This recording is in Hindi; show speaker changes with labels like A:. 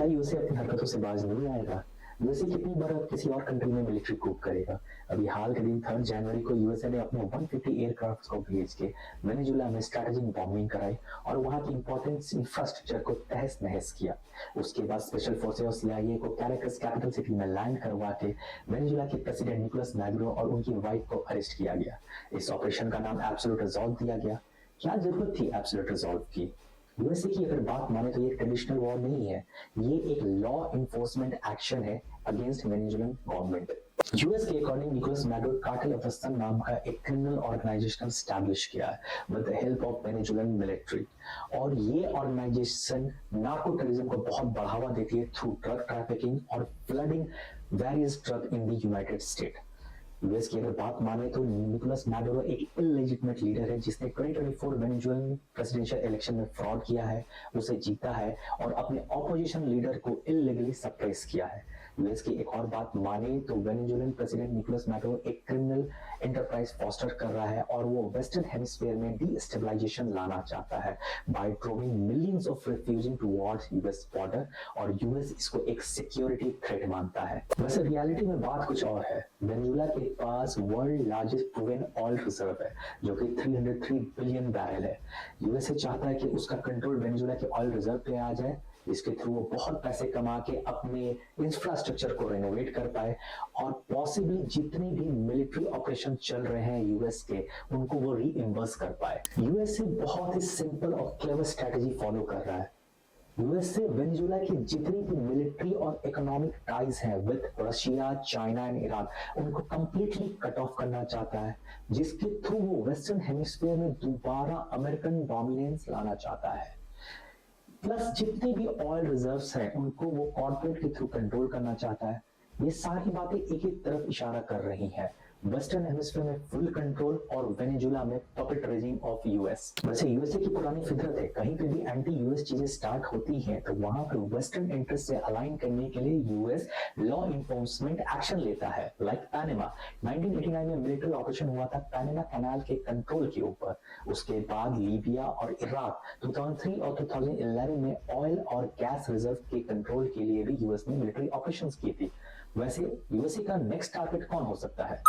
A: क्या यूएसए अपनी हरकतों से बाज नहीं आएगा? यूएसए कितनी बार अब किसी और कंट्री में मिलिट्री कूप करेगा? अभी हाल के दिन 3 जनवरी को यूएसए ने अपने 150 एयरक्राफ्ट को भेज के वेनेजुएला में स्ट्रैटेजिक बॉम्बिंग कराई और वहां की इंपॉर्टेंट इंफ्रास्ट्रक्चर को तहस नहस किया। उसके बाद स्पेशल फोर्सेस और सीआईए को कैरेकस कैपिटल सिटी में लैंड करवा के वेनेजुएला के प्रेसिडेंट निकोलस मैडुरो और उनकी वाइफ को अरेस्ट किया गया। इस ऑपरेशन का नाम एब्सोल्यूट रिजॉल्व दिया गया। क्या जरूरत थी एब्सोल्यूट रिजॉल्व की? यूएसए की अगर बात माने तो ये ट्रेडिशनल वॉर नहीं है, ये एक लॉ इन्फोर्समेंट एक्शन है अगेंस्ट वेनेजुएलन गवर्नमेंट। यूएस के according Nicolas Maduro cartel of the sun नाम का एक क्रिमिनल ऑर्गेनाइजेशन स्टैब्लिश किया है with the help of Venezuelan military, और ये ऑर्गेनाइजेशन नार्को टेररिज्म को बहुत बढ़ावा देती है थ्रू ड्रग ट्रैफिकिंग और flooding various drug in the United state. US की अगर बात माने तो निकोलस मैडुरो एक इलेजिटिमेट लीडर है जिसने 2024 वेनेजुएलन प्रेसिडेंशियल इलेक्शन में फ्रॉड किया है, उसे जीता है और अपने ऑपोजिशन लीडर को इलीगली सप्रेस किया है। यूएस की एक और बात माने तो वेनेजुएलन प्रेसिडेंट निकोलस मैडुरो एक क्रिमिनल एंटरप्राइज फॉस्टर कर रहा है और वो वेस्टर्न हेमिस्फीयर में डीस्टेबलाइजेशन लाना चाहता है by droving millions of refugee towards US border, और यूएस इसको एक सिक्योरिटी थ्रेट मानता है। वैसे रियलिटी में बात कुछ और है। वेनेजुएला के पास world largest proven oil reserve है जो कि 303 बिलियन बैरल है। यूएसए चाहता है कि उसका कंट्रोल वेनेजुएला के ऑयल रिजर्व पे आ जाए, इसके थ्रू वो बहुत पैसे कमा के अपने इंफ्रास्ट्रक्चर को रेनोवेट कर पाए और पॉसिबली जितने भी मिलिट्री ऑपरेशन चल रहे हैं यूएस के उनको वो रीइंबर्स कर पाए। यूएसए बहुत ही सिंपल और क्लेवर स्ट्रेटेजी फॉलो कर रहा है। यूएसए वेनेजुएला की जितनी भी मिलिट्री और इकोनॉमिक टाइज हैं with Russia, China and Iran, उनको कंप्लीटली कट ऑफ करना चाहता है, जिसके थ्रू वो वेस्टर्न हेमिस्फीयर में दोबारा अमेरिकन डोमिनेंस लाना चाहता है। प्लस जितने भी ऑयल रिजर्व्स हैं उनको वो कॉर्पोरेट के थ्रू कंट्रोल करना चाहता है। ये सारी बातें एक ही तरफ इशारा कर रही हैं, वेस्टर्न हेमिस्फीयर में फुल कंट्रोल और वेनेजुएला में पपेट रेजिम ऑफ यूएस। वैसे यूएसए की पुरानी फितरत है, कहीं पे भी एंटी यूएस चीजें स्टार्ट होती हैं तो वहां पर वेस्टर्न इंटरेस्ट से अलाइन करने के लिए यूएस लॉ इन्फोर्समेंट एक्शन लेता है। लाइक पैनामा 1989 में मिलिट्री ऑपरेशन हुआ था पैनामा कैनाल के कंट्रोल के ऊपर। उसके बाद लीबिया और इराक 2003 और 2011 में ऑयल और गैस रिजर्व के कंट्रोल के लिए भी यूएस ने मिलिट्री ऑपरेशंस की थी। वैसे यूएसए का नेक्स्ट टारगेट कौन हो सकता है?